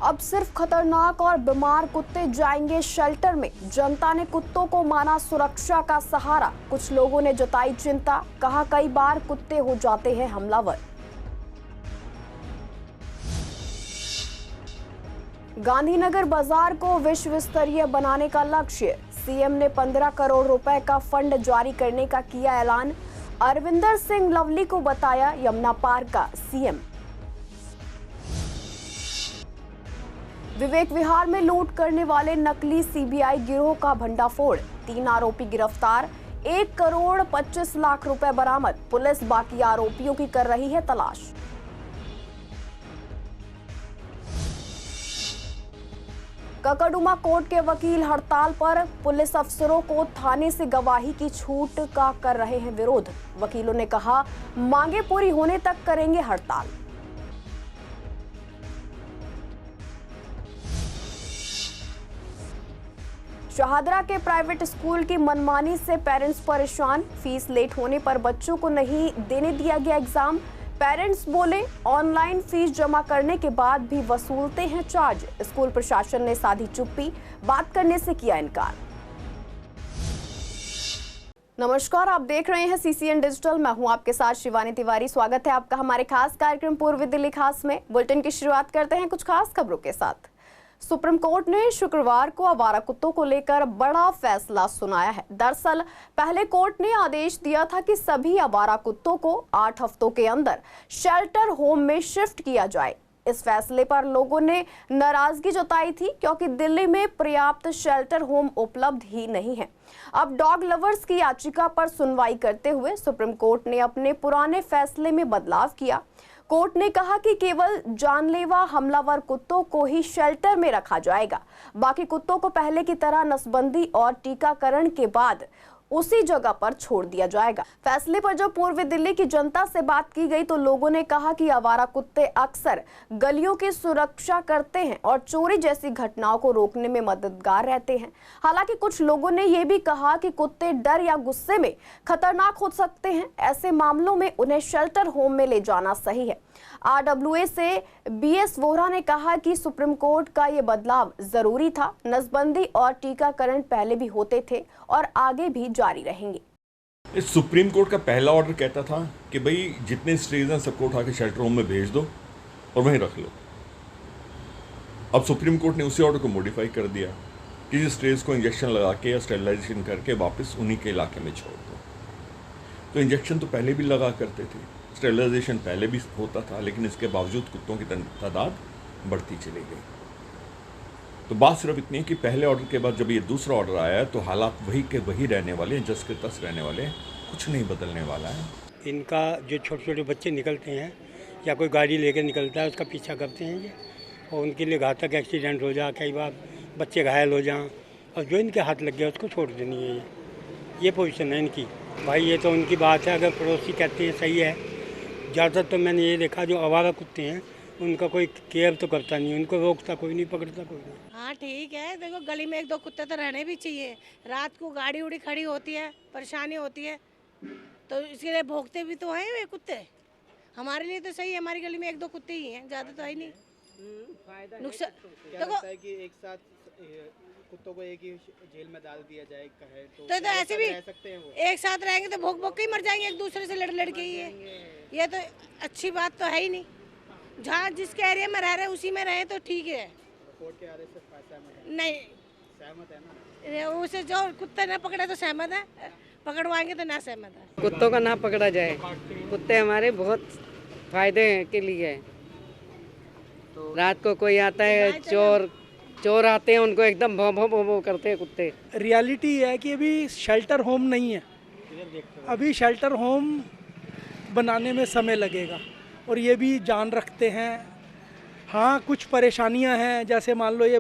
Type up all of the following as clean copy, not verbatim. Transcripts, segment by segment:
अब सिर्फ खतरनाक और बीमार कुत्ते जाएंगे शेल्टर में। जनता ने कुत्तों को माना सुरक्षा का सहारा। कुछ लोगों ने जताई चिंता, कहा कई बार कुत्ते हो जाते हैं हमलावर। गांधीनगर बाजार को विश्व स्तरीय बनाने का लक्ष्य। सीएम ने 15 करोड़ रुपए का फंड जारी करने का किया ऐलान। अरविंदर सिंह लवली को बताया यमुना पार का सीएम। विवेक विहार में लूट करने वाले नकली सीबीआई गिरोह का भंडाफोड़। 3 आरोपी गिरफ्तार, 1 करोड़ 25 लाख रुपए बरामद। पुलिस बाकी आरोपियों की कर रही है तलाश। ककड़ुमा कोर्ट के वकील हड़ताल पर। पुलिस अफसरों को थाने से गवाही की छूट का कर रहे हैं विरोध। वकीलों ने कहा मांगे पूरी होने तक करेंगे हड़ताल। शाहदरा के प्राइवेट स्कूल की मनमानी से पेरेंट्स परेशान। फीस लेट होने पर बच्चों को नहीं देने दिया गया एग्जाम। पेरेंट्स बोले ऑनलाइन फीस जमा करने के बाद भी वसूलते हैं चार्ज। स्कूल प्रशासन ने साधी चुप्पी, बात करने से किया इनकार। नमस्कार, आप देख रहे हैं सीसीएन डिजिटल। मैं हूं आपके साथ शिवानी तिवारी। स्वागत है आपका हमारे खास कार्यक्रम पूर्वी दिल्ली खास में। बुलेटिन की शुरुआत करते हैं कुछ खास खबरों के साथ। सुप्रीम कोर्ट ने शुक्रवार को आवारा कुत्तों को लेकर बड़ा फैसला सुनाया है। दरअसल पहले कोर्ट ने आदेश दिया था कि सभी आवारा कुत्तों को 8 हफ्तों के अंदर शेल्टर होम में शिफ्ट किया जाए। इस फैसले पर लोगों ने नाराजगी जताई थी क्योंकि दिल्ली में पर्याप्त शेल्टर होम उपलब्ध ही नहीं है। अब डॉग लवर्स की याचिका पर सुनवाई करते हुए सुप्रीम कोर्ट ने अपने पुराने फैसले में बदलाव किया। कोर्ट ने कहा कि केवल जानलेवा हमलावर कुत्तों को ही शेल्टर में रखा जाएगा। बाकी कुत्तों को पहले की तरह नसबंदी और टीकाकरण के बाद उसी जगह पर छोड़ दिया जाएगा। फैसले पर जब पूर्वी दिल्ली की जनता से बात की गई तो लोगों ने कहा कि आवारा कुत्ते अक्सर गलियों की सुरक्षा करते हैं और चोरी जैसी घटनाओं को रोकने में मददगार रहते हैं। हालांकि कुछ लोगों ने यह भी कहा कि कुत्ते डर या गुस्से में खतरनाक हो सकते हैं। ऐसे मामलों में उन्हें शेल्टर होम में ले जाना सही है। आरडब्ल्यूए से बीएस वोहरा ने कहा कि सुप्रीम कोर्ट का ये बदलाव जरूरी था। नसबंदी और टीकाकरण पहले भी होते थे और आगे भी जारी रहेंगे। इस सुप्रीम कोर्ट का पहला ऑर्डर कहता था कि भाई जितने स्ट्रेज हैं सबको उठा के शेल्टर होम में भेज दो और वहीं रख लो। अब सुप्रीम कोर्ट ने उसी ऑर्डर को मॉडिफाई कर दिया कि स्ट्रेज को इंजेक्शन लगा के या स्टेरिलाइजेशन करके वापस उन्हीं के इलाके में छोड़ दो। तो इंजेक्शन तो पहले भी लगा करते थे, स्टेरिलाइजेशन पहले भी होता था, लेकिन इसके बावजूद कुत्तों की तादाद बढ़ती चली गई। तो बात सिर्फ इतनी है कि पहले ऑर्डर के बाद जब ये दूसरा ऑर्डर आया है तो हालात वही के वही रहने वाले हैं, जस के तस रहने वाले हैं, कुछ नहीं बदलने वाला है। इनका जो छोटे छोटे बच्चे निकलते हैं या कोई गाड़ी लेकर निकलता है उसका पीछा करते हैं ये, और उनके लिए घातक एक्सीडेंट हो जाए, कई बार बच्चे घायल हो जाएं और जो इनके हाथ लग गया उसको छोड़ देनी है। ये पोजीशन है इनकी। भाई ये तो उनकी बात है, अगर पड़ोसी कहते हैं सही है। ज़्यादातर तो मैंने ये देखा जो आवारा कुत्ते हैं उनका कोई केयर तो करता नहीं, उनको रोकता कोई नहीं, पकड़ता कोई नहीं। हाँ ठीक है, देखो गली में 1-2 कुत्ते तो रहने भी चाहिए। रात को गाड़ी उड़ी खड़ी होती है, परेशानी होती है, तो इसके लिए भोगते भी तो हैं वे कुत्ते। हमारे लिए तो सही है, हमारी गली में 1-2 कुत्ते ही हैं, ज़्यादा तो है नहीं। नुकसान देखो कि एक साथ कुत्तों को एक ही जेल में डाल दिया जाए तो ऐसे भी सकते हैं वो? एक साथ रहेंगे तो भोग भोग के ही मर जाएंगे, एक दूसरे से लड़ के ही। ये तो अच्छी बात तो है ही नहीं। जहाँ जिसके एरिया में रह रहे उसी में रहे तो ठीक है। कोर्ट के आदेश से सहमत है? नहीं सहमत है ना? उसे जो कुत्ते ना पकड़े तो सहमत है, पकड़वाएंगे तो ना सहमत है। कुत्तों का ना पकड़ा जाए। कुत्ते हमारे बहुत फायदे के लिए है। रात को कोई आता है, चोर आते हैं, उनको एकदम भौ भौ भौ भौ करते हैं कुत्ते। रियलिटी है कि अभी शेल्टर होम नहीं है। अभी शेल्टर होम बनाने में समय लगेगा और ये भी जान रखते हैं। हाँ कुछ परेशानियां हैं, जैसे मान लो ये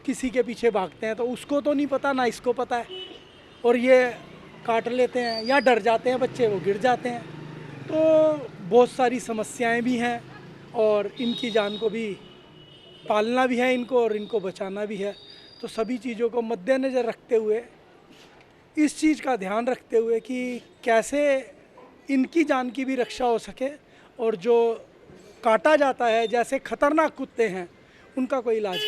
किसी के पीछे भागते हैं तो उसको तो नहीं पता, ना इसको पता है, और ये काट लेते हैं या डर जाते हैं बच्चे, वो गिर जाते हैं। तो बहुत सारी समस्याएं भी हैं और इनकी जान को भी पालना भी है इनको और इनको बचाना भी है। तो सभी चीज़ों को मद्देनज़र रखते हुए, इस चीज़ का ध्यान रखते हुए कि कैसे इनकी जान की भी रक्षा हो सके और जो काटा जाता है जैसे खतरनाक कुत्ते हैं उनका कोई इलाज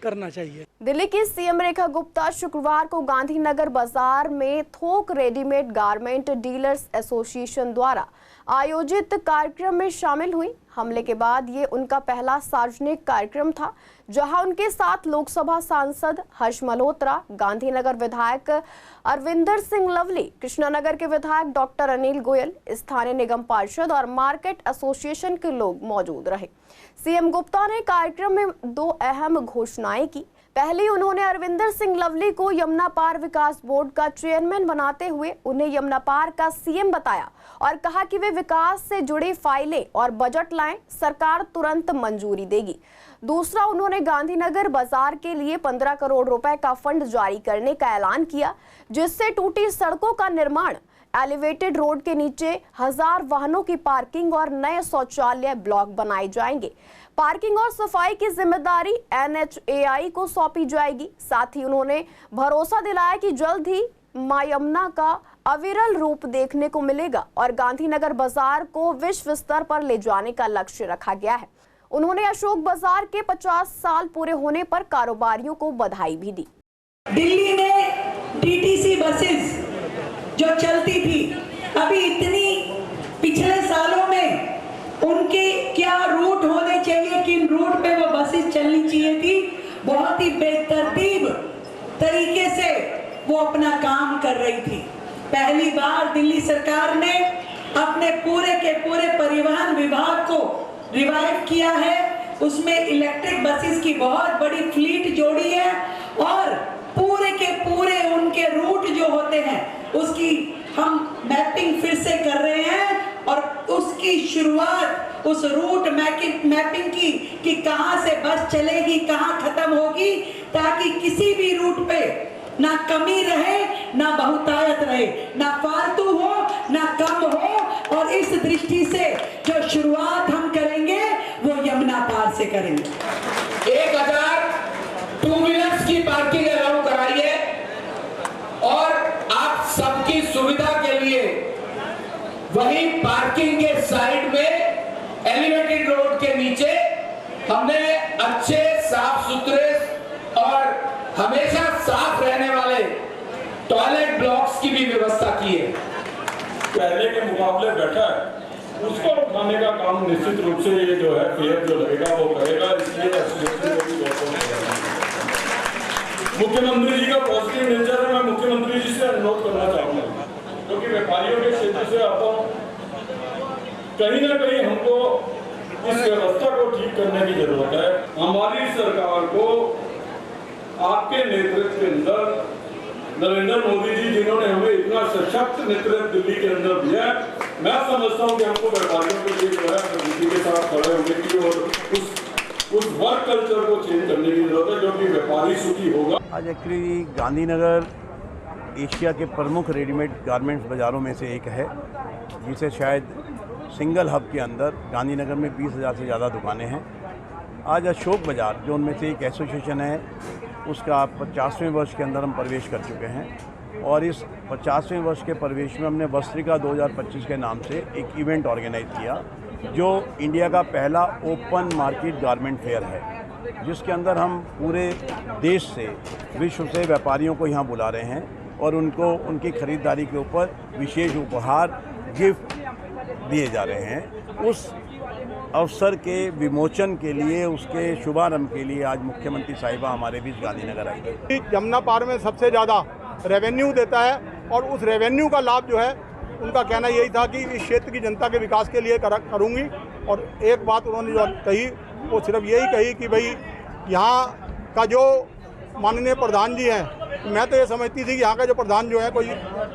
करना चाहिए। दिल्ली की सीएम रेखा गुप्ता शुक्रवार को गांधीनगर बाजार में थोक रेडीमेड गारमेंट डीलर्स एसोसिएशन द्वारा आयोजित कार्यक्रम में शामिल हुई। हमले के बाद ये उनका पहला सार्वजनिक कार्यक्रम था, जहां उनके साथ लोकसभा सांसद हर्ष मल्होत्रा, गांधीनगर विधायक अरविंदर सिंह लवली, कृष्णानगर के विधायक डॉक्टर अनिल गोयल, स्थानीय निगम पार्षद और मार्केट एसोसिएशन के लोग मौजूद रहे। सीएम गुप्ता ने कार्यक्रम में 2 अहम घोषणाएं की। पहले उन्होंने अरविंदर सिंह लवली को यमुना पार विकास बोर्ड का चेयरमैन बनाते हुए उन्हें यमुना पार का सीएम बताया और कहा कि वे विकास से जुड़ी फाइलें और बजट लाएं, सरकार तुरंत मंजूरी देगी। दूसरा, उन्होंने गांधीनगर बाजार के लिए 15 करोड़ रुपए का फंड जारी करने का ऐलान किया, जिससे टूटी सड़कों का निर्माण, एलिवेटेड रोड के नीचे 1000 वाहनों की पार्किंग और नए शौचालय ब्लॉक बनाए जाएंगे। पार्किंग और सफाई की जिम्मेदारी NHAI को सौंपी जाएगी। साथ ही उन्होंने भरोसा दिलाया कि जल्द ही मां यमुना का अविरल रूप देखने को मिलेगा और गांधीनगर बाजार को विश्व स्तर पर ले जाने का लक्ष्य रखा गया है। उन्होंने अशोक बाजार के 50 साल पूरे होने पर कारोबारियों को बधाई भी दी। दिल्ली में DTC बसेस जो चलती थी, अभी इतनी पिछले सालों में उनके क्या रूट होने चाहिए, किन रूट पे वो बसेस चलनी चाहिए थी, बहुत ही बेतरतीब तरीके से वो अपना काम कर रही थी। पहली बार दिल्ली सरकार ने अपने पूरे के पूरे परिवहन विभाग को रिवाइव किया है। उसमें इलेक्ट्रिक बसेस की बहुत बड़ी फ्लीट जोड़ी है और पूरे के पूरे उनके रूट जो होते हैं उसकी हम मैपिंग फिर से कर रहे हैं और उसकी शुरुआत उस रूट मैपिंग की कि कहां से बस चलेगी, कहां खत्म होगी, ताकि किसी भी रूट पे ना कमी रहे, ना बहुतायत रहे, ना फालतू हो, ना कम हो। और इस दृष्टि से जो शुरुआत हम करेंगे वो यमुना पार से करेंगे। 1000 टू व्हीलर्स की पार्किंग अलाउ कराई है और आप सबकी सुविधा के लिए वही पार्किंग के साइड में एलिवेटेड रोड के नीचे हमने अच्छे साफ सुथरे और हमेशा साफ रहने वाले टॉयलेट ब्लॉक्स की भी व्यवस्था की है। पहले के मुकाबले बेटर उसको उठाने का काम निश्चित रूप से ये जो है फेयर जो लगेगा वो करेगा। इसलिए मुख्यमंत्री जी का पॉजिटिव नेचर है। मैं मुख्यमंत्री जी से अनुरोध करना चाहूंगा, क्योंकि व्यापारियों के क्षेत्र से आता हूं, कहीं ना कहीं हमको इस व्यवस्था को ठीक करने की जरूरत है। हमारी सरकार को आपके नेतृत्व के अंदर नरेंद्र मोदी जी, जिन्होंने हमें इतना सशक्त नेतृत्व दिल्ली के अंदर दिया, मैं समझता हूं कि हमको व्यापारियों के लिए जो है प्रगति के साथ खड़े होने की और उस वर्क कल्चर को चेंज करने की जरूरत है, जो कि व्यापारी सुखी होगा। आज एक्चुअली गांधीनगर एशिया के प्रमुख रेडीमेड गारमेंट्स बाज़ारों में से एक है, जिसे शायद सिंगल हब के अंदर गांधीनगर में 20,000 से ज़्यादा दुकानें हैं। आज अशोक बाज़ार, जो उनमें से एक एसोसिएशन है, उसका 50वें वर्ष के अंदर हम प्रवेश कर चुके हैं और इस 50वें वर्ष के प्रवेश में हमने वस्त्रिका 2025 के नाम से एक इवेंट ऑर्गेनाइज किया, जो इंडिया का पहला ओपन मार्केट गारमेंट फेयर है, जिसके अंदर हम पूरे देश से, विश्व से व्यापारियों को यहाँ बुला रहे हैं और उनको उनकी खरीदारी के ऊपर विशेष उपहार, गिफ्ट दिए जा रहे हैं। उस अवसर के विमोचन के लिए, उसके शुभारंभ के लिए आज मुख्यमंत्री साहिबा हमारे बीच गांधीनगर आई है। यमुना पार में सबसे ज़्यादा रेवेन्यू देता है और उस रेवेन्यू का लाभ जो है, उनका कहना यही था कि इस क्षेत्र की जनता के विकास के लिए करूँगी। और एक बात उन्होंने जो कही वो सिर्फ यही कही कि भाई यहाँ का जो माननीय प्रधान जी हैं, मैं तो ये समझती थी कि यहाँ का जो प्रधान जो है कोई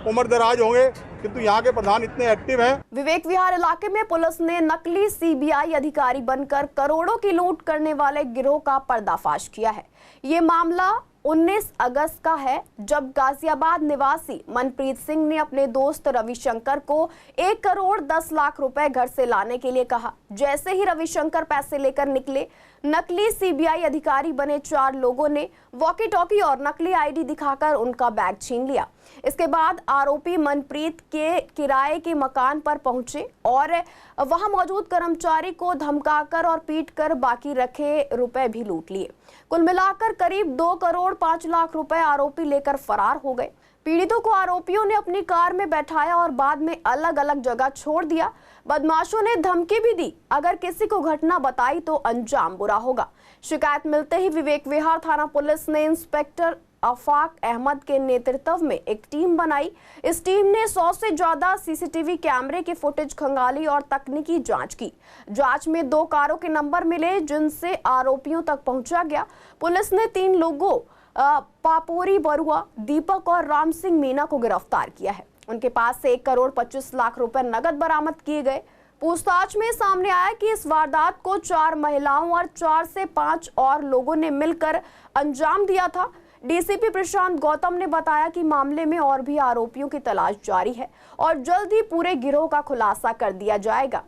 उम्र दराज होंगे, किंतु यहाँ के प्रधान इतने एक्टिव हैं। विवेक विहार इलाके में पुलिस ने नकली CBI अधिकारी बनकर करोड़ों की लूट करने वाले गिरोह का पर्दाफाश किया है। ये मामला 19 अगस्त का है, जब गाजियाबाद निवासी मनप्रीत सिंह ने अपने दोस्त रविशंकर को 1 करोड़ 10 लाख रुपए घर से लाने के लिए कहा। जैसे ही रविशंकर पैसे लेकर निकले, नकली CBI अधिकारी बने 4 लोगों ने वॉकी टॉकी और नकली ID दिखाकर उनका बैग छीन लिया। इसके बाद आरोपी मनप्रीत के किराए के मकान पर पहुंचे और वहां मौजूद कर्मचारी को धमकाकर और पीटकर बाकी रखे रुपए भी लूट लिए। कुल मिलाकर करीब 2 करोड़ 5 लाख रुपए आरोपी लेकर फरार हो गए। पीड़ितों को आरोपियों ने अपनी कार में बैठाया और बाद में अलग अलग जगह छोड़ दिया। बदमाशों ने धमकी भी दी, अगर किसी को घटना बताई तो अंजाम बुरा होगा। शिकायत मिलते ही विवेक विहार थाना पुलिस ने इंस्पेक्टर आफाक अहमद के नेतृत्व में एक टीम बनाई। इस टीम ने 100 से ज्यादा सीसीटीवी कैमरे की फुटेज खंगाली और तकनीकी जांच की। जांच में 2 कारों के नंबर मिले जिनसे आरोपियों तक पहुंचा गया। पुलिस ने 3 लोगों पापोरी बरुआ, दीपक और राम सिंह मीना को गिरफ्तार किया है। उनके पास से 1 करोड़ 25 लाख रुपए नगद बरामद किए गए। पूछताछ में सामने आया कि इस वारदात को 4 महिलाओं और 4 से 5 और लोगों ने मिलकर अंजाम दिया था। डीसीपी प्रशांत गौतम ने बताया कि मामले में और भी आरोपियों की तलाश जारी है और जल्द ही पूरे गिरोह का खुलासा कर दिया जाएगा।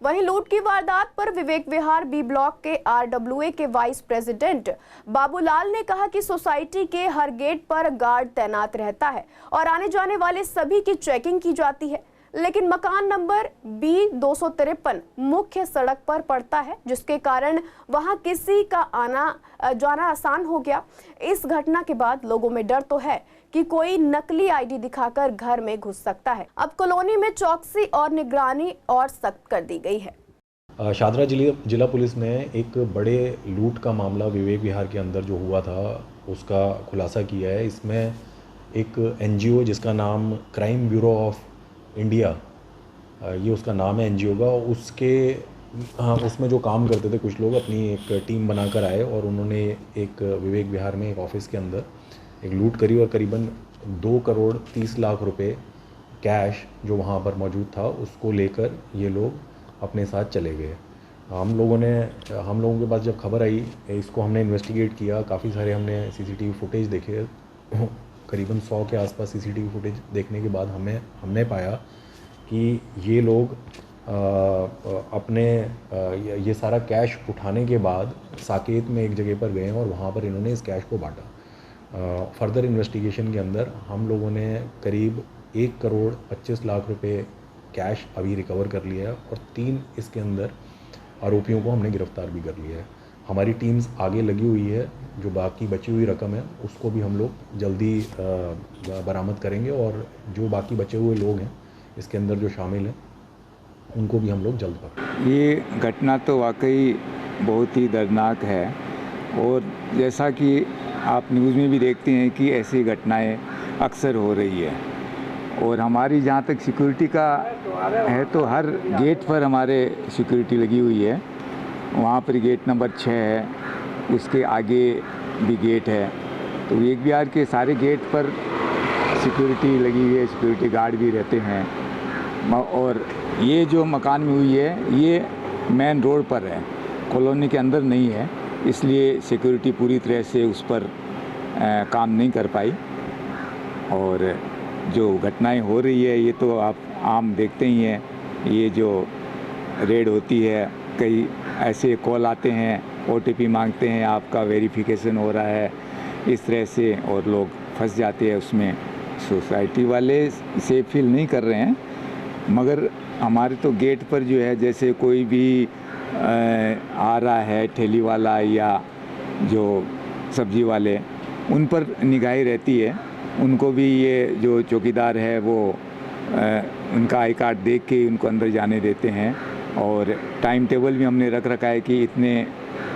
वहीं लूट की वारदात पर विवेक विहार बी ब्लॉक के आरडब्ल्यूए के वाइस प्रेसिडेंट बाबूलाल ने कहा कि सोसाइटी के हर गेट पर गार्ड तैनात रहता है और आने जाने वाले सभी की चेकिंग की जाती है, लेकिन मकान नंबर B253 मुख्य सड़क पर पड़ता है, जिसके कारण वहां किसी का आना जाना आसान हो गया। इस घटना के बाद लोगों में डर तो है कि कोई नकली आईडी दिखाकर घर में घुस सकता है। अब कॉलोनी में चौकसी और निगरानी और सख्त कर दी गई है। शादरा जिला पुलिस ने एक बड़े लूट का मामला विवेक विहार के अंदर जो हुआ था उसका खुलासा किया है। इसमें एक एनजीओ जिसका नाम क्राइम ब्यूरो ऑफ इंडिया, ये उसका नाम है एनजीओ का, उसमें जो काम करते थे कुछ लोग अपनी एक टीम बनाकर आए और उन्होंने एक विवेक विहार में एक ऑफिस के अंदर एक लूट करी और करीबन 2 करोड़ 30 लाख रुपए कैश जो वहाँ पर मौजूद था उसको लेकर ये लोग अपने साथ चले गए। हम लोगों के पास जब खबर आई, इसको हमने इन्वेस्टिगेट किया, काफ़ी सारे हमने सीसीटीवी फुटेज देखे, करीबन 100 के आसपास सीसीटीवी फुटेज देखने के बाद हमने पाया कि ये लोग ये सारा कैश उठाने के बाद साकेत में एक जगह पर गए और वहाँ पर इन्होंने इस कैश को बांटा। फर्दर इन्वेस्टिगेशन के अंदर हम लोगों ने करीब 1 करोड़ 25 लाख रुपए कैश अभी रिकवर कर लिया है और 3 इसके अंदर आरोपियों को हमने गिरफ्तार भी कर लिया है। हमारी टीम्स आगे लगी हुई है, जो बाकी बची हुई रकम है उसको भी हम लोग जल्दी बरामद करेंगे और जो बाकी बचे हुए लोग हैं इसके अंदर जो शामिल हैं उनको भी हम लोग जल्द पकड़ेंगे। ये घटना तो वाकई बहुत ही दर्दनाक है और जैसा कि आप न्यूज़ में भी देखते हैं कि ऐसी घटनाएं अक्सर हो रही है और हमारी जहाँ तक सिक्योरिटी का है तो हर गेट पर हमारे सिक्योरिटी लगी हुई है। वहाँ पर गेट नंबर 6 है, उसके आगे भी गेट है, तो विवेक विहार के सारे गेट पर सिक्योरिटी लगी हुई है, सिक्योरिटी गार्ड भी रहते हैं। और ये जो मकान में हुई है ये मेन रोड पर है, कॉलोनी के अंदर नहीं है, इसलिए सिक्योरिटी पूरी तरह से उस पर काम नहीं कर पाई। और जो घटनाएं हो रही है ये तो आप आम देखते ही हैं, ये जो रेड होती है, कई ऐसे कॉल आते हैं, OTP मांगते हैं, आपका वेरिफिकेशन हो रहा है, इस तरह से, और लोग फंस जाते हैं उसमें। सोसाइटी वाले सेफ फील नहीं कर रहे हैं, मगर हमारे तो गेट पर जो है जैसे कोई भी आ रहा है ठेली वाला या जो सब्जी वाले, उन पर निगाही रहती है। उनको भी ये जो चौकीदार है वो उनका आई कार्ड देख के उनको अंदर जाने देते हैं और टाइम टेबल भी हमने रख रखा है कि इतने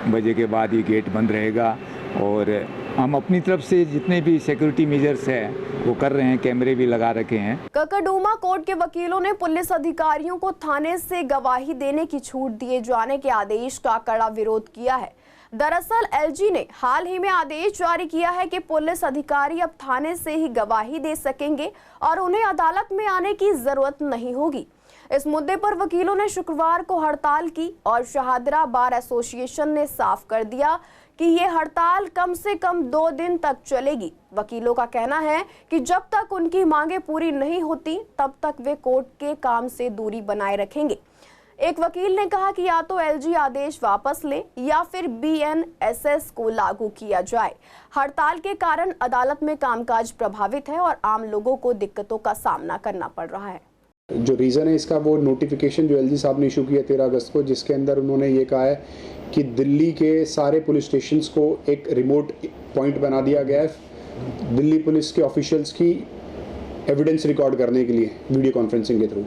बजे के बाद ये गेट बंद रहेगा। और हम अपनी तरफ से जितने भी सिक्योरिटी मेजर्स है वो कर रहे हैं, कैमरे भी लगा रखे हैं। ककड़डूमा कोर्ट के वकीलों ने पुलिस अधिकारियों को थाने से गवाही देने की छूट दिए जाने के आदेश का कड़ा विरोध किया है। दरअसल एलजी ने हाल ही में आदेश जारी किया है कि पुलिस अधिकारी अब थाने से ही गवाही दे सकेंगे और उन्हें अदालत में आने की जरूरत नहीं होगी। इस मुद्दे पर वकीलों ने शुक्रवार को हड़ताल की और शाहदरा बार एसोसिएशन ने साफ कर दिया कि ये हड़ताल कम से कम 2 दिन तक चलेगी। वकीलों का कहना है कि जब तक उनकी मांगे पूरी नहीं होती तब तक वे कोर्ट के काम से दूरी बनाए रखेंगे। एक वकील ने कहा कि या तो एलजी आदेश वापस ले या फिर बीएनएसएस को लागू किया जाए। हड़ताल के कारण अदालत में कामकाज प्रभावित है और आम लोगों को दिक्कतों का सामना करना पड़ रहा है। जो रीज़न है इसका, वो नोटिफिकेशन जो एलजी साहब ने इशू किया 13 अगस्त को, जिसके अंदर उन्होंने ये कहा है कि दिल्ली के सारे पुलिस स्टेशंस को एक रिमोट पॉइंट बना दिया गया है दिल्ली पुलिस के ऑफिशियल्स की एविडेंस रिकॉर्ड करने के लिए वीडियो कॉन्फ्रेंसिंग के थ्रू।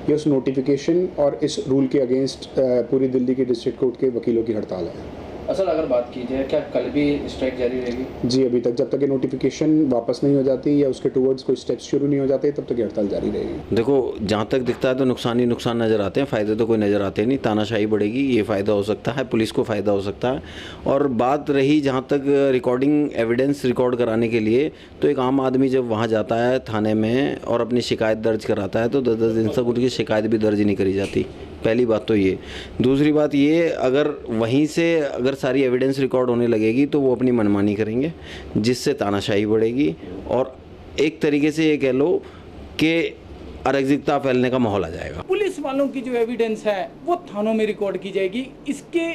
ये उस नोटिफिकेशन और इस रूल के अगेंस्ट पूरी दिल्ली की डिस्ट्रिक्ट कोर्ट के वकीलों की हड़ताल है। असल अगर बात की जाए, क्या कल भी स्ट्राइक जारी रहेगी? जी, अभी तक जब तक ये नोटिफिकेशन वापस नहीं हो जाती या उसके टूवर्ड्स कोई स्टेप्स शुरू नहीं हो जाते तब तक ये हड़ताल जारी रहेगी। देखो, जहाँ तक दिखता है तो नुकसान ही नुकसान नज़र आते हैं, फ़ायदे तो कोई नज़र आते नहीं। तानाशाही बढ़ेगी, ये फ़ायदा हो सकता है, पुलिस को फ़ायदा हो सकता है। और बात रही जहाँ तक रिकॉर्डिंग एविडेंस रिकॉर्ड कराने के लिए, तो एक आम आदमी जब वहाँ जाता है थाने में और अपनी शिकायत दर्ज कराता है तो 10-10 दिन तक उनकी शिकायत भी दर्ज नहीं करी जाती। पहली बात तो ये। दूसरी बात ये, अगर वहीं से अगर सारी एविडेंस रिकॉर्ड होने लगेगी तो वो अपनी मनमानी करेंगे, जिससे तानाशाही बढ़ेगी और एक तरीके से ये कह लो कि अराजकता फैलने का माहौल आ जाएगा। पुलिस वालों की जो एविडेंस है वो थानों में रिकॉर्ड की जाएगी। इसके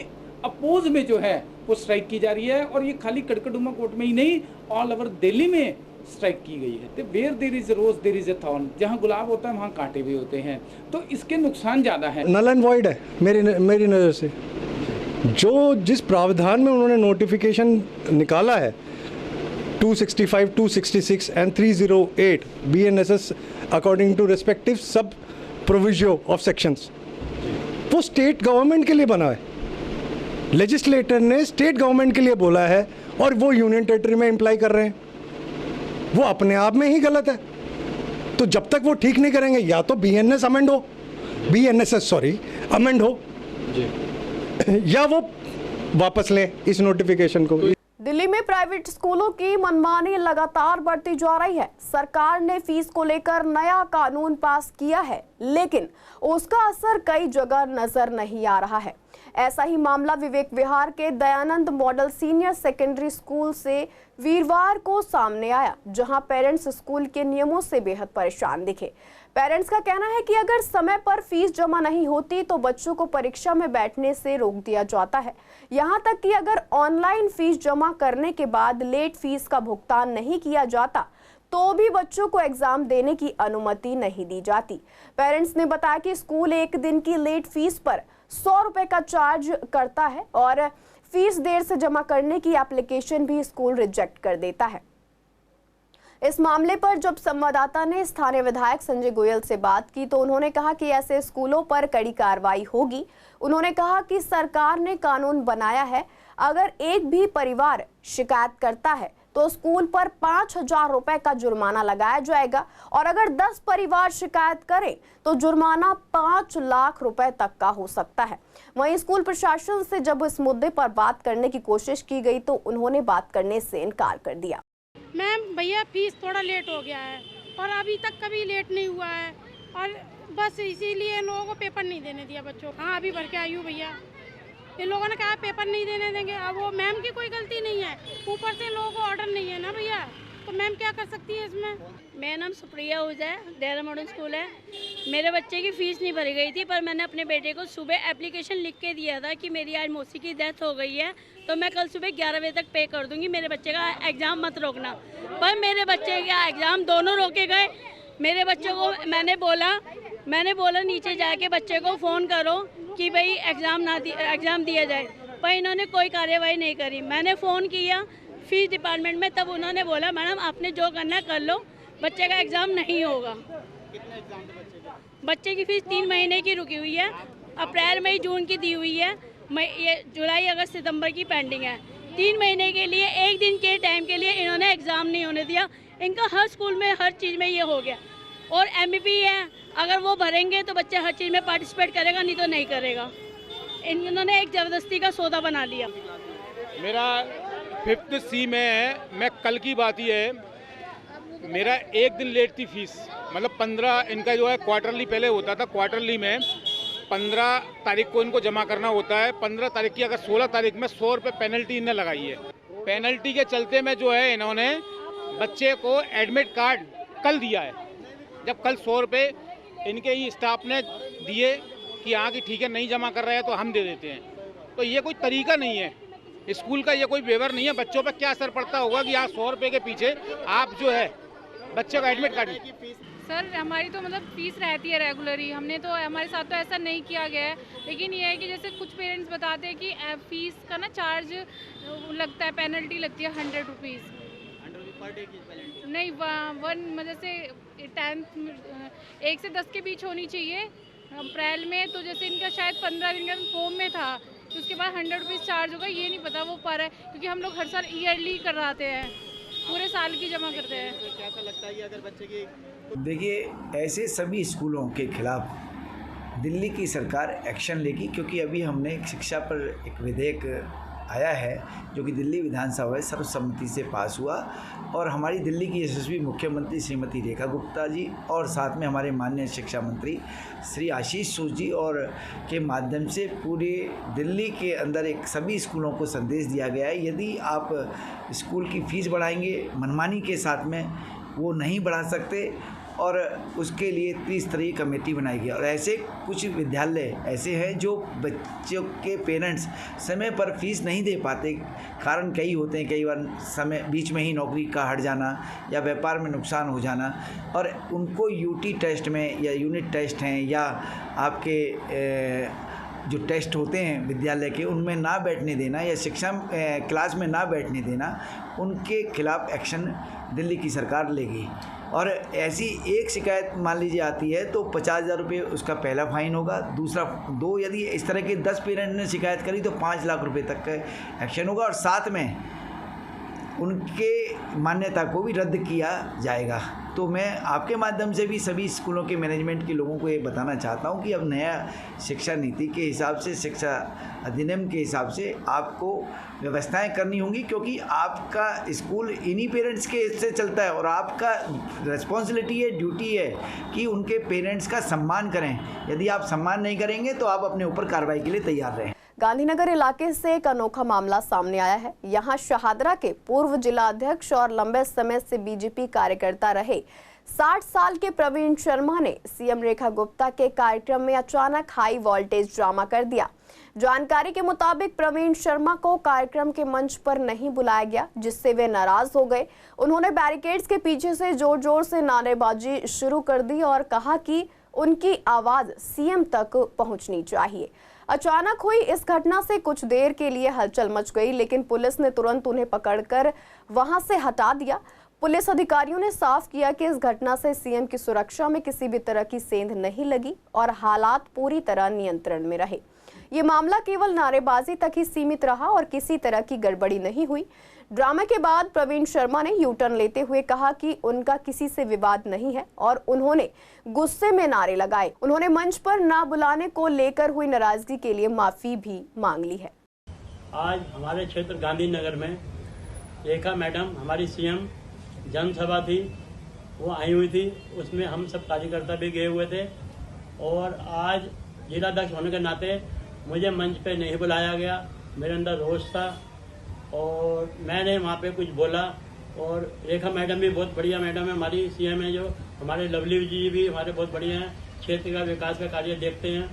अपोज में जो है वो स्ट्राइक की जा रही है और ये खाली कड़कड़ुमा कोर्ट में ही नहीं, ऑल ओवर दिल्ली में स्ट्राइक की गई है। तो where there is rose there is a thorn, जहाँ गुलाब होता है वहाँ कांटे भी होते हैं, तो इसके नुकसान ज़्यादा है। नल एंड वॉइड है मेरी नज़र से। जो जिस प्रावधान में उन्होंने नोटिफिकेशन निकाला है 265, 266 and 308 BNSS according to respective sub proviso of sections, वो स्टेट गवर्नमेंट के लिए बना है। लेजिस्लेटर ने स्टेट गवर्नमेंट के लिए बोला है और वो यूनियन टेरिटरी में इम्प्लाई कर रहे हैं। वो अपने आप में ही गलत है। तो जब तक वो ठीक नहीं करेंगे, या तो BNSS अमेंड हो या वो वापस लें इस नोटिफिकेशन को। दिल्ली में प्राइवेट स्कूलों की मनमानी लगातार बढ़ती जा रही है। सरकार ने फीस को लेकर नया कानून पास किया है, लेकिन उसका असर कई जगह नजर नहीं आ रहा है। ऐसा ही मामला विवेक विहार के Dayanand model senior secondary school से वीरवार को सामने आया, जहां पेरेंट्स स्कूल के नियमों से बेहद परेशान दिखे। पेरेंट्स का कहना है कि अगर समय पर फीस जमा नहीं होती तो बच्चों को परीक्षा में बैठने से रोक दिया जाता है। यहां तक कि अगर ऑनलाइन फीस जमा करने के बाद लेट फीस का भुगतान नहीं किया जाता तो भी बच्चों को एग्जाम देने की अनुमति नहीं दी जाती। पेरेंट्स ने बताया कि स्कूल एक दिन की लेट फीस पर 100 रुपए का चार्ज करता है और फीस देर से जमा करने की एप्लीकेशन भी स्कूल रिजेक्ट कर देता है। इस मामले पर जब संवाददाता ने स्थानीय विधायक संजय गोयल से बात की तो उन्होंने कहा कि ऐसे स्कूलों पर कड़ी कार्रवाई होगी। उन्होंने कहा कि सरकार ने कानून बनाया है, अगर एक भी परिवार शिकायत करता है तो स्कूल पर 5,000 रुपए का जुर्माना लगाया जाएगा और अगर 10 परिवार शिकायत करें तो जुर्माना 5 लाख रुपए तक का हो सकता है। वहीं स्कूल प्रशासन से जब इस मुद्दे पर बात करने की कोशिश की गई तो उन्होंने बात करने से इनकार कर दिया। मैम भैया फीस थोड़ा लेट हो गया है और अभी तक कभी लेट नहीं हुआ है और बस इसीलिए इन लोगों को पेपर नहीं देने दिया बच्चों को। हाँ, अभी भर के आई हूँ भैया। इन लोगों ने कहा पेपर नहीं देने देंगे। अब वो मैम की कोई गलती नहीं है, ऊपर से लोगों को ऑर्डर नहीं है ना भैया, तो मैम क्या कर सकती है इसमें। मेरा नाम सुप्रिया ओझा है, देहरा मॉडर्न स्कूल है। मेरे बच्चे की फ़ीस नहीं भरी गई थी, पर मैंने अपने बेटे को सुबह एप्लीकेशन लिख के दिया था कि मेरी आज मौसी की डेथ हो गई है तो मैं कल सुबह 11 बजे तक पे कर दूंगी, मेरे बच्चे का एग्ज़ाम मत रोकना। पर मेरे बच्चे का एग्ज़ाम दोनों रोके गए। मेरे बच्चों को मैंने बोला नीचे जाके बच्चे को फ़ोन करो कि भाई एग्ज़ाम दिया जाए, पर इन्होंने कोई कार्यवाही नहीं करी। मैंने फ़ोन किया फीस डिपार्टमेंट में, तब उन्होंने बोला मैडम आपने जो करना है कर लो, बच्चे का एग्ज़ाम नहीं होगा। बच्चे की फ़ीस 3 महीने की रुकी हुई है, अप्रैल मई जून की दी हुई है, ये जुलाई अगस्त सितंबर की पेंडिंग है। 3 महीने के लिए एक दिन के टाइम के लिए इन्होंने एग्ज़ाम नहीं होने दिया। इनका हर स्कूल में हर चीज़ में ये हो गया। और MVP है, अगर वो भरेंगे तो बच्चा हर चीज़ में पार्टिसिपेट करेगा, नहीं तो नहीं करेगा। इन्होंने एक ज़बरदस्ती का सौदा बना लिया। मेरा 5th C में है। मैं कल की बात ही है, मेरा एक दिन लेट थी फीस, मतलब 15 इनका जो है क्वार्टरली पहले होता था, क्वार्टरली में 15 तारीख को इनको जमा करना होता है। 15 तारीख की अगर 16 तारीख में 100 रुपये पेनल्टी इन्हें लगाई है। पेनल्टी के चलते में जो है इन्होंने बच्चे को एडमिट कार्ड कल दिया है, जब कल 100 रुपये इनके ही स्टाफ ने दिए कि हाँ कि ठीक है नहीं जमा कर रहे हैं तो हम दे देते हैं। तो ये कोई तरीका नहीं है, स्कूल का ये कोई व्यवहार नहीं है। बच्चों पर क्या असर पड़ता होगा कि यहाँ 100 रुपये के पीछे आप जो है बच्चे का एडमिट कार्ड। सर हमारी तो मतलब फीस रहती है रेगुलरी, हमने तो हमारे साथ तो ऐसा नहीं किया गया है, लेकिन ये है कि जैसे कुछ पेरेंट्स बताते हैं कि फीस का ना चार्ज लगता है, पेनल्टी लगती है 100 रुपीज़ नहीं, वन मतलब से 10th 1 से 10 के बीच होनी चाहिए अप्रैल में। तो जैसे इनका शायद 15 दिन का फॉर्म में था, तो उसके बाद 100 रुपीज़ चार्ज होगा, ये नहीं पता वो पर है, क्योंकि हम लोग हर साल ईयरली कराते हैं, पूरे साल की जमा करते हैं। तो कैसा लगता है अगर बच्चे की? देखिए, ऐसे सभी स्कूलों के खिलाफ दिल्ली की सरकार एक्शन लेगी, क्योंकि अभी हमने शिक्षा पर एक विधेयक आया है जो कि दिल्ली विधानसभा में सर्वसम्मति से पास हुआ, और हमारी दिल्ली की यशस्वी मुख्यमंत्री श्रीमती रेखा गुप्ता जी और साथ में हमारे माननीय शिक्षा मंत्री श्री आशीष सूद जी और के माध्यम से पूरे दिल्ली के अंदर एक सभी स्कूलों को संदेश दिया गया है, यदि आप स्कूल की फ़ीस बढ़ाएंगे मनमानी के साथ में वो नहीं बढ़ा सकते, और उसके लिए त्रिस्तरीय कमेटी बनाई गई। और ऐसे कुछ विद्यालय ऐसे हैं जो बच्चों के पेरेंट्स समय पर फीस नहीं दे पाते, कारण कई होते हैं, कई बार समय बीच में ही नौकरी का हट जाना या व्यापार में नुकसान हो जाना, और उनको यूटी टेस्ट में या यूनिट टेस्ट हैं या आपके जो टेस्ट होते हैं विद्यालय के, उनमें ना बैठने देना या शिक्षा क्लास में ना बैठने देना, उनके खिलाफ एक्शन दिल्ली की सरकार लेगी। और ऐसी एक शिकायत मान लीजिए आती है तो 50,000 रुपये उसका पहला फ़ाइन होगा, दूसरा यदि इस तरह के 10 पेरेंट ने शिकायत करी तो 5 लाख रुपए तक का एक्शन होगा, और साथ में उनके मान्यता को भी रद्द किया जाएगा। तो मैं आपके माध्यम से भी सभी स्कूलों के मैनेजमेंट के लोगों को ये बताना चाहता हूँ कि अब नया शिक्षा नीति के हिसाब से, शिक्षा अधिनियम के हिसाब से आपको व्यवस्थाएं करनी होंगी, क्योंकि आपका स्कूल इन्हीं पेरेंट्स के से चलता है, और आपका रिस्पॉन्सिबिलिटी है, ड्यूटी है कि उनके पेरेंट्स का सम्मान करें। यदि आप सम्मान नहीं करेंगे तो आप अपने ऊपर कार्रवाई के लिए तैयार रहें। गांधीनगर इलाके से एक अनोखा मामला सामने आया है। यहां शहादरा के पूर्व जिला अध्यक्ष और लंबे समय से बीजेपी कार्यकर्ता रहे 60 साल के प्रवीण शर्मा ने सीएम रेखा गुप्ता के कार्यक्रम में अचानक हाई वोल्टेज ड्रामा कर दिया। जानकारी के मुताबिक प्रवीण शर्मा को कार्यक्रम के मंच पर नहीं बुलाया गया, जिससे वे नाराज हो गए। उन्होंने बैरिकेड्स के पीछे से जोर जोर से नारेबाजी शुरू कर दी और कहा कि उनकी आवाज सीएम तक पहुंचनी चाहिए। अचानक हुई इस घटना से कुछ देर के लिए हलचल मच गई, लेकिन पुलिस ने तुरंत उन्हें पकड़कर वहां से हटा दिया। पुलिस अधिकारियों ने साफ किया कि इस घटना से सीएम की सुरक्षा में किसी भी तरह की सेंध नहीं लगी और हालात पूरी तरह नियंत्रण में रहे। ये मामला केवल नारेबाजी तक ही सीमित रहा और किसी तरह की गड़बड़ी नहीं हुई। ड्रामे के बाद प्रवीण शर्मा ने यू टर्न लेते हुए कहा कि उनका किसी से विवाद नहीं है और उन्होंने गुस्से में नारे लगाए। उन्होंने मंच पर ना बुलाने को लेकर हुई नाराजगी के लिए माफी भी मांग ली है। आज हमारे क्षेत्र गांधीनगर में रेखा मैडम हमारी सीएम जनसभा थी, वो आई हुई थी, उसमें हम सब कार्यकर्ता भी गए हुए थे, और आज जिलाध्यक्ष होने के नाते मुझे मंच पे नहीं बुलाया गया। मेरे अंदर रोष था और मैंने वहाँ पे कुछ बोला, और रेखा मैडम भी बहुत बढ़िया मैडम है, हमारी सीएम है, जो हमारे लवली जी भी हमारे बहुत बढ़िया हैं, क्षेत्र का विकास का कार्य देखते हैं,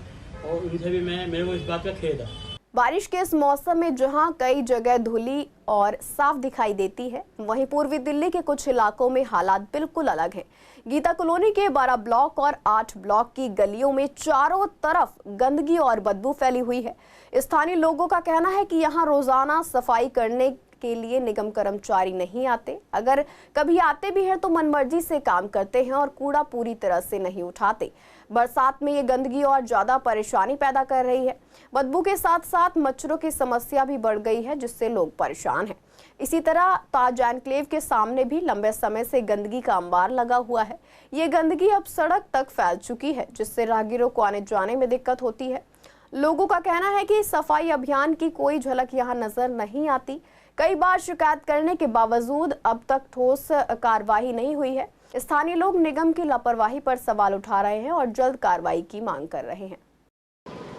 और उनसे भी मेरे को इस बात का खेद है। बारिश के इस मौसम में जहां कई जगह धुली और साफ दिखाई देती है, वहीं पूर्वी दिल्ली के कुछ इलाकों में हालात बिल्कुल अलग हैं। गीता कॉलोनी के 12 ब्लॉक और 8 ब्लॉक की गलियों में चारों तरफ गंदगी और बदबू फैली हुई है। स्थानीय लोगों का कहना है कि यहां रोजाना सफाई करने के लिए निगम कर्मचारी नहीं आते, अगर कभी आते भी हैं तो मनमर्जी से काम करते हैं और कूड़ा पूरी तरह से नहीं उठाते। बरसात में ये गंदगी और ज्यादा परेशानी पैदा कर रही है। बदबू के साथ साथ मच्छरों की समस्या भी बढ़ गई है, जिससे लोग परेशान हैं। इसी तरह ताज एनक्लेव के सामने भी लंबे समय से गंदगी का अंबार लगा हुआ है। ये गंदगी अब सड़क तक फैल चुकी है, जिससे राहगीरों को आने जाने में दिक्कत होती है। लोगों का कहना है कि सफाई अभियान की कोई झलक यहाँ नजर नहीं आती। कई बार शिकायत करने के बावजूद अब तक ठोस कार्रवाई नहीं हुई है। स्थानीय लोग निगम की लापरवाही पर सवाल उठा रहे हैं और जल्द कार्रवाई की मांग कर रहे हैं।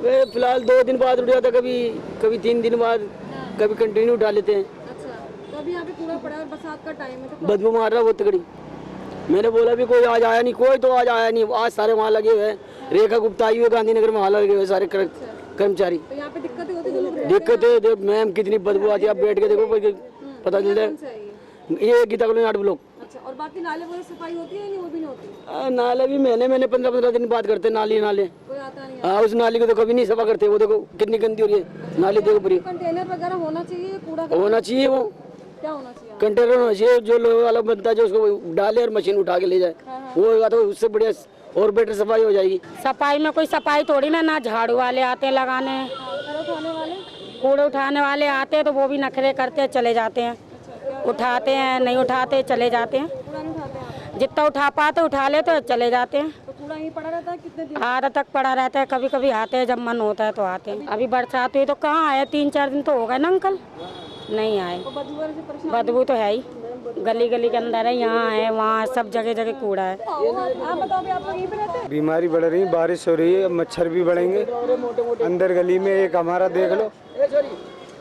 वे फिलहाल 2 दिन बाद उठ जाता, कभी 3 दिन बाद, कभी कंटिन्यू उठा लेते हैं। अच्छा, तो अभी यहाँ पे कूड़ा पड़ा है, बरसात का टाइम है तो बदबू मार रहा है बहुत तगड़ी। मैंने बोला भी कोई आज आया नहीं, कोई तो आज आया नहीं। आज सारे वहाँ लगे हुए हैं, रेखा गुप्ता आई हुई है गांधीनगर में, वहाँ लगे हुए सारे कर्मचारी। तो यहाँ पे दिक्कतें होती है? दिक्कत है मैम, कितनी बदबू आती है, आप बैठ के देखो पता चल जाए। ये गीता कॉलोनी 8 ब्लॉक। अच्छा, और बाकी नाले वगैरह सफाई होती है या नहीं, वो भी नहीं होती? नाले भी महीने 15 दिन बात करते, नाले कोई आता नहीं। हाँ, उस नाली को तो कभी नहीं सफा करते। वो देखो कितनी गंदी हो रही है नाली, देखो पूरी। कंटेनर वगैरह होना चाहिए, कूड़ा होना चाहिए। वो क्या होना चाहिए? कंटेनर होना चाहिए, जो लोहे वाला बनता है जो उसको डाले और मशीन उठा के ले जाए, वो होगा तो उससे बढ़िया और बेटर सफाई हो जाएगी। सफाई में कोई सफाई थोड़ी ना झाड़ू वाले आते हैं लगाने, कूड़े उठाने वाले आते हैं तो वो भी नखरे करते चले जाते हैं, उठाते हैं नहीं उठाते चले जाते हैं, जितना उठा पाते उठा लेते चले जाते हैं। तो कूड़ा यहीं पड़ा रहता है कितने दिन? आधा तक पड़ा रहता है, कभी कभी आते हैं जब मन होता है तो आते हैं। अभी बरसात हुई तो कहाँ आए, 3-4 दिन तो हो गए ना अंकल, नहीं आए। बदबू तो है ही, गली गली के अंदर है, यहाँ है वहाँ सब जगह कूड़ा है। आप बताओ, आप यहीं पे रहते हैं? बीमारी बढ़ रही, बारिश हो रही है, मच्छर भी बढ़ेंगे। अंदर गली में एक हमारा देख लो,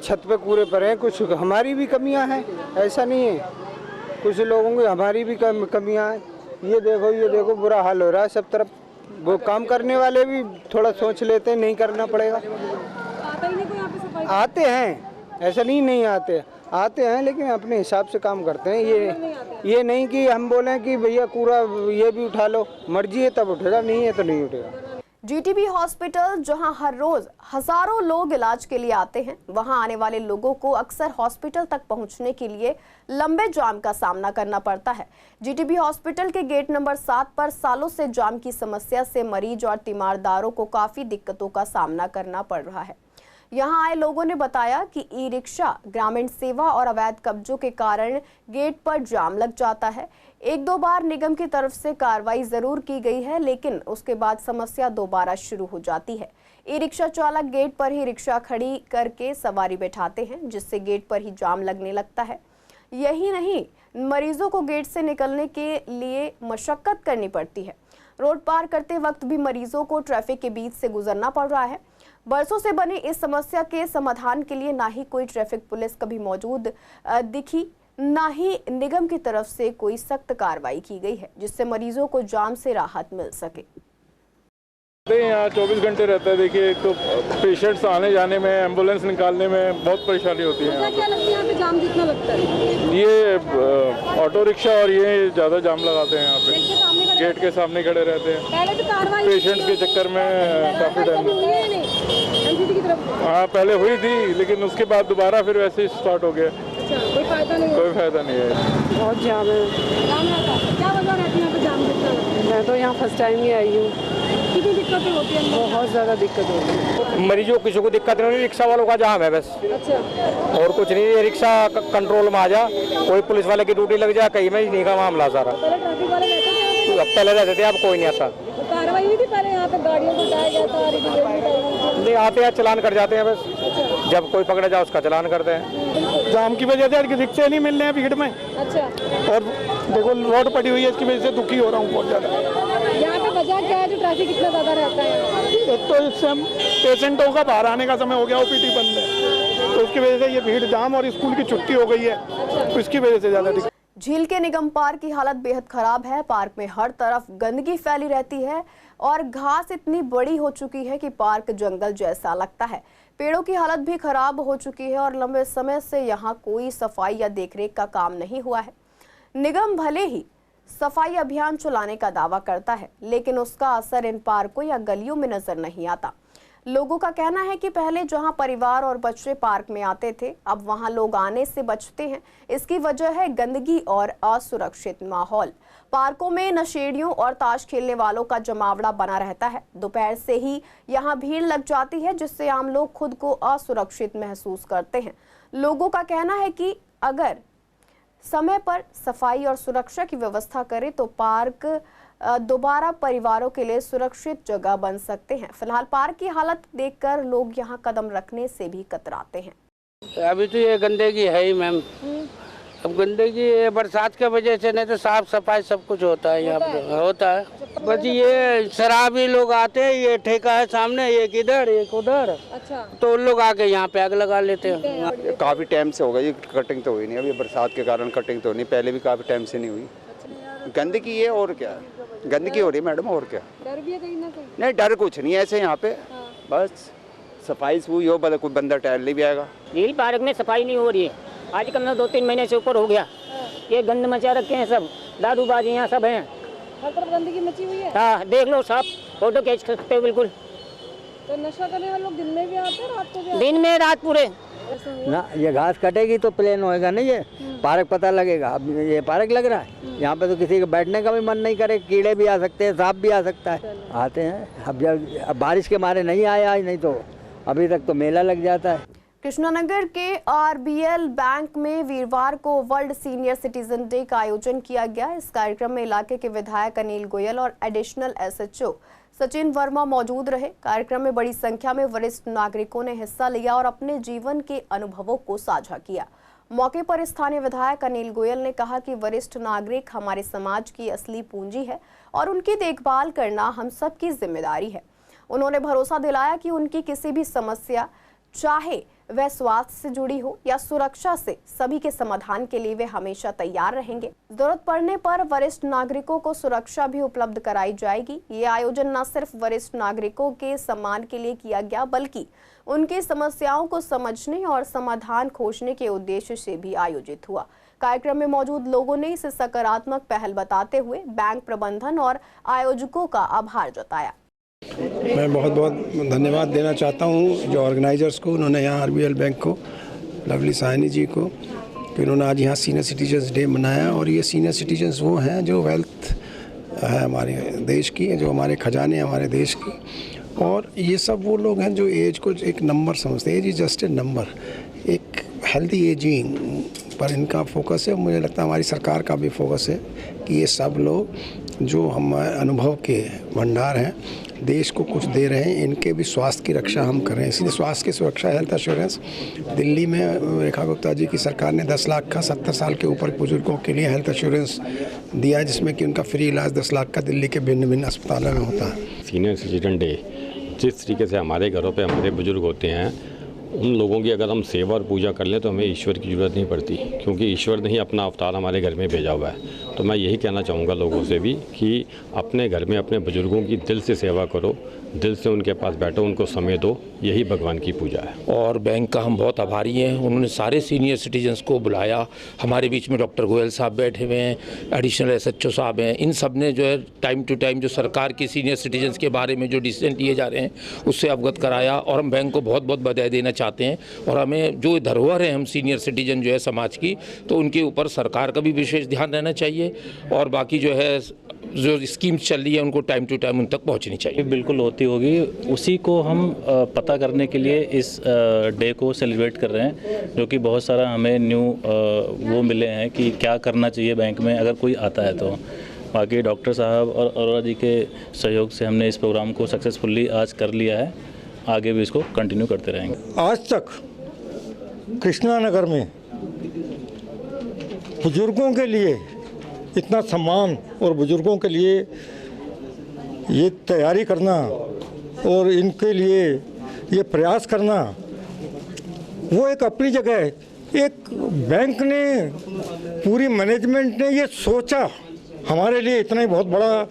छत पे कूड़े पड़े हैं, कुछ हमारी भी कमियां हैं, ऐसा नहीं है, कुछ लोगों की हमारी भी कमियां हैं। ये देखो बुरा हाल हो रहा है सब तरफ। वो काम करने वाले भी थोड़ा सोच लेते हैं, नहीं करना पड़ेगा। आता ही नहीं कोई यहाँ पे सफाई? आते हैं, ऐसा नहीं आते हैं, लेकिन अपने हिसाब से काम करते हैं। ये नहीं कि हम बोलें कि भैया कूड़ा ये भी उठा लो, मर्जी है तब उठेगा, नहीं है तो नहीं उठेगा। जीटीबी हॉस्पिटल, जहां हर रोज हजारों लोग इलाज के लिए आते हैं, वहां आने वाले लोगों को अक्सर हॉस्पिटल तक पहुंचने के लिए लंबे जाम का सामना करना पड़ता है। जीटीबी हॉस्पिटल के गेट नंबर 7 पर सालों से जाम की समस्या से मरीज और तीमारदारों को काफी दिक्कतों का सामना करना पड़ रहा है। यहां आए लोगों ने बताया कि ई रिक्शा, ग्रामीण सेवा और अवैध कब्जों के कारण गेट पर जाम लग जाता है। 1-2 बार निगम की तरफ से कार्रवाई जरूर की गई है, लेकिन उसके बाद समस्या दोबारा शुरू हो जाती है। ई रिक्शा चालक गेट पर ही रिक्शा खड़ी करके सवारी बैठाते हैं, जिससे गेट पर ही जाम लगने लगता है। यही नहीं, मरीजों को गेट से निकलने के लिए मशक्कत करनी पड़ती है। रोड पार करते वक्त भी मरीजों को ट्रैफिक के बीच से गुजरना पड़ रहा है। बरसों से बने इस समस्या के समाधान के लिए ना ही कोई ट्रैफिक पुलिस कभी मौजूद दिखी, ना ही निगम की तरफ से कोई सख्त कार्रवाई की गई है, जिससे मरीजों को जाम से राहत मिल सके। यहाँ 24 घंटे रहता है। देखिए, एक तो पेशेंट्स आने जाने में, एम्बुलेंस निकालने में बहुत परेशानी होती है। क्या लगता है यहाँ पे जाम कितना लगता है? ये ऑटो रिक्शा और ये ज़्यादा जाम लगाते हैं यहाँ पे, गेट के सामने खड़े रहते हैं। पहले तो कार्रवाई पेशेंट्स के चक्कर में काफ़ी टाइम। हाँ, पहले हुई थी, लेकिन उसके बाद दोबारा फिर वैसे ही स्टार्ट हो गया। कोई फायदा नहीं? कोई फायदा नहीं है। बहुत जाम है। क्या वजह रहती है यहाँ पे जाम कितना लगता है? मैं तो यहाँ फर्स्ट टाइम ही आई हूँ। कितनी दिक्कतें होती है? बहुत ज़्यादा दिक्कत होती है। मरीजों किसी को दिक्कत नहीं, रिक्शा वालों का जाम है बस। अच्छा, और कुछ नहीं। ये रिक्शा कंट्रोल में आ जा, कोई पुलिस वाले की ड्यूटी लग जाए, कहीं में नहीं का मामला सारा। पहले ट्रैफिक वाले रहते थे? अब पहले रहते थे, अब कोई नहीं आता। कार्रवाई हुई थी पहले यहाँ पे, गाड़ियों को उठाया गया था? नहीं आते हैं, चलान कर जाते हैं बस। जब कोई पकड़ा जाए उसका चलान करते हैं। जाम की वजह से रिक्शे नहीं मिल रहे हैं भीड़ में। अच्छा, और देखो रोड पड़ी हुई है, इसकी वजह से दुखी हो रहा हूँ बहुत ज़्यादा। यहाँ पे वजह क्या है जो ट्रैफिक इतना ज़्यादा रहता है? एक तो इससे पेशेंटों का बाहर आने का समय हो गया, ओपीडी बंद है, तो उसकी वजह से ये भीड़ जाम, और स्कूल की छुट्टी हो गई है, तो इसकी वजह से ज़्यादा दिक्कत। झील के निगम पार्क की हालत बेहद खराब है। पार्क में हर तरफ गंदगी फैली रहती है और घास इतनी बड़ी हो चुकी है कि पार्क जंगल जैसा लगता है। पेड़ों की हालत भी खराब हो चुकी है और लंबे समय से यहाँ कोई सफाई या देखरेख का काम नहीं हुआ है। निगम भले ही सफाई अभियान चलाने का दावा करता है, लेकिन उसका असर इन पार्कों या गलियों में नजर नहीं आता। लोगों का कहना है कि पहले जहां परिवार और बच्चे पार्क में आते थे, अब वहां लोग आने से बचते हैं। इसकी वजह है गंदगी और असुरक्षित माहौल। पार्कों में नशेड़ियों और ताश खेलने वालों का जमावड़ा बना रहता है। दोपहर से ही यहां भीड़ लग जाती है, जिससे आम लोग खुद को असुरक्षित महसूस करते हैं। लोगों का कहना है कि अगर समय पर सफाई और सुरक्षा की व्यवस्था करें तो पार्क दोबारा परिवारों के लिए सुरक्षित जगह बन सकते हैं। फिलहाल पार्क की हालत देखकर लोग यहां कदम रखने से भी कतराते हैं। अभी तो ये गंदगी है ही मैम। अब गंदगी बरसात के वजह से, नहीं तो साफ सफाई सब कुछ होता है यहाँ पे, होता है। बस ये शराबी लोग आते हैं, ये ठेका है सामने, एक इधर एक उधर। अच्छा, तो उन लोग आके यहाँ पे आग लगा लेते हैं। काफ़ी टाइम से होगा, ये कटिंग तो हुई नहीं, अभी बरसात के कारण कटिंग तो नहीं, पहले भी काफ़ी टाइम से नहीं हुई। गंदगी है और क्या है। गंदगी हो रही है मैडम, और क्या। डर भी है कहीं ना कहीं? नहीं, डर कुछ नहीं है ऐसे यहाँ पे, बस सफाई हुई हो, कोई बंदा टहलने भी आएगा। झील पार्क में सफाई नहीं हो रही है, आजकल ना 2-3 महीने से ऊपर हो गया। ये गंद मचा रखे हैं सब, दारूबाजी यहाँ सब हैं, हर तरफ गंदगी मची हुई है। हाँ देख लो साहब, फोटो खींच सकते हो बिल्कुल। तो नशा करने वाले लोग दिन में भी आते हैं, रात को भी आते हैं? दिन में रात पूरे ना। ये घास कटेगी तो प्लेन होएगा नहीं, ये पार्क पता लगेगा। अब ये पार्क लग रहा है, यहाँ पे तो किसी के बैठने का भी मन नहीं करे, कीड़े भी आ सकते हैं, सांप भी आ सकता है, आते हैं। अब बारिश के मारे नहीं आया, नहीं तो अभी तक तो मेला लग जाता है। कृष्णानगर के RBL बैंक में वीरवार को वर्ल्ड सीनियर सिटीजन डे का आयोजन किया गया। इस कार्यक्रम में इलाके के विधायक अनिल गोयल और एडिशनल SHO सचिन वर्मा मौजूद रहे। कार्यक्रम में बड़ी संख्या में वरिष्ठ नागरिकों ने हिस्सा लिया और अपने जीवन के अनुभवों को साझा किया। मौके पर स्थानीय विधायक अनिल गोयल ने कहा कि वरिष्ठ नागरिक हमारे समाज की असली पूंजी है और उनकी देखभाल करना हम सबकी जिम्मेदारी है। उन्होंने भरोसा दिलाया कि उनकी किसी भी समस्या, चाहे वह स्वास्थ्य से जुड़ी हो या सुरक्षा से, सभी के समाधान के लिए वे हमेशा तैयार रहेंगे। जरूरत पड़ने पर वरिष्ठ नागरिकों को सुरक्षा भी उपलब्ध कराई जाएगी। ये आयोजन न सिर्फ वरिष्ठ नागरिकों के सम्मान के लिए किया गया, बल्कि उनकी समस्याओं को समझने और समाधान खोजने के उद्देश्य से भी आयोजित हुआ। कार्यक्रम में मौजूद लोगों ने इसे सकारात्मक पहल बताते हुए बैंक प्रबंधन और आयोजकों का आभार जताया। मैं बहुत बहुत धन्यवाद देना चाहता हूँ जो ऑर्गेनाइजर्स को, उन्होंने यहाँ RBL बैंक को, लवली साहनी जी को, कि उन्होंने आज यहाँ सीनियर सिटीजन्स डे मनाया। और ये सीनियर सिटीजन्स वो हैं जो वेल्थ है हमारे देश की, जो हमारे खजाने हमारे देश की। और ये सब वो लोग हैं जो एज को एक नंबर समझते हैं। Age is just a number. एक हेल्दी एजिंग पर इनका फोकस है। मुझे लगता है हमारी सरकार का भी फोकस है कि ये सब लोग जो हमारे अनुभव के भंडार हैं, देश को कुछ दे रहे हैं, इनके भी स्वास्थ्य की रक्षा हम करें। इसलिए स्वास्थ्य की सुरक्षा, हेल्थ एश्योरेंस, दिल्ली में रेखा गुप्ता जी की सरकार ने 10 लाख का 70 साल के ऊपर बुजुर्गों के लिए हेल्थ एश्योरेंस दिया है, जिसमें कि उनका फ्री इलाज 10 लाख का दिल्ली के भिन्न भिन्न अस्पतालों में होता है। सीनियर सिटीजन डे, जिस तरीके से हमारे घरों पे हमारे बुजुर्ग होते हैं, उन लोगों की अगर हम सेवा और पूजा कर लें तो हमें ईश्वर की ज़रूरत नहीं पड़ती, क्योंकि ईश्वर ने ही अपना अवतार हमारे घर में भेजा हुआ है। तो मैं यही कहना चाहूँगा लोगों से भी कि अपने घर में अपने बुजुर्गों की दिल से सेवा करो, दिल से उनके पास बैठो, उनको समय दो, यही भगवान की पूजा है। और बैंक का हम बहुत आभारी हैं, उन्होंने सारे सीनियर सिटीजन्स को बुलाया। हमारे बीच में डॉक्टर गोयल साहब बैठे हुए हैं, एडिशनल SHO साहब हैं। इन सब ने जो है टाइम टू टाइम जो सरकार की सीनियर सिटीजन्स के बारे में जो डिसीजन लिए जा रहे हैं उससे अवगत कराया। और हम बैंक को बहुत बहुत बधाई देना चाहते हैं। और हमें जो धरोहर है हम सीनियर सिटीजन जो है समाज की, तो उनके ऊपर सरकार का भी विशेष ध्यान रहना चाहिए। और बाकी जो है जो स्कीम्स चल रही है उनको टाइम टू टाइम उन तक पहुंचनी चाहिए। बिल्कुल होती होगी, उसी को हम पता करने के लिए इस डे को सेलिब्रेट कर रहे हैं, जो कि बहुत सारा हमें न्यू वो मिले हैं कि क्या करना चाहिए बैंक में अगर कोई आता है तो। बाकी डॉक्टर साहब और अरोड़ा जी के सहयोग से हमने इस प्रोग्राम को सक्सेसफुली आज कर लिया है, आगे भी इसको कंटिन्यू करते रहेंगे। आज तक कृष्णानगर में बुजुर्गों के लिए इतना सम्मान और बुजुर्गों के लिए ये तैयारी करना और इनके लिए ये प्रयास करना, वो एक अपनी जगह है। एक बैंक ने, पूरी मैनेजमेंट ने ये सोचा, हमारे लिए इतना ही बहुत बड़ा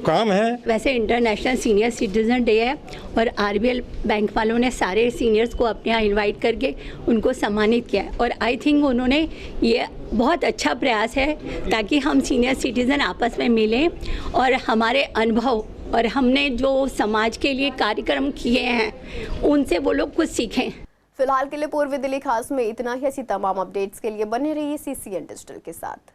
काम है। वैसे इंटरनेशनल सीनियर सिटीजन डे है और RBL बैंक वालों ने सारे सीनियर्स को अपने यहाँ इनवाइट करके उनको सम्मानित किया है। और आई थिंक उन्होंने ये बहुत अच्छा प्रयास है ताकि हम सीनियर सिटीज़न आपस में मिलें और हमारे अनुभव और हमने जो समाज के लिए कार्यक्रम किए हैं उनसे वो लोग कुछ सीखें। फिलहाल के लिए पूर्वी दिल्ली खास में इतना ही। ऐसी तमाम अपडेट्स के लिए बने रहिए CCN डिजिटल के साथ।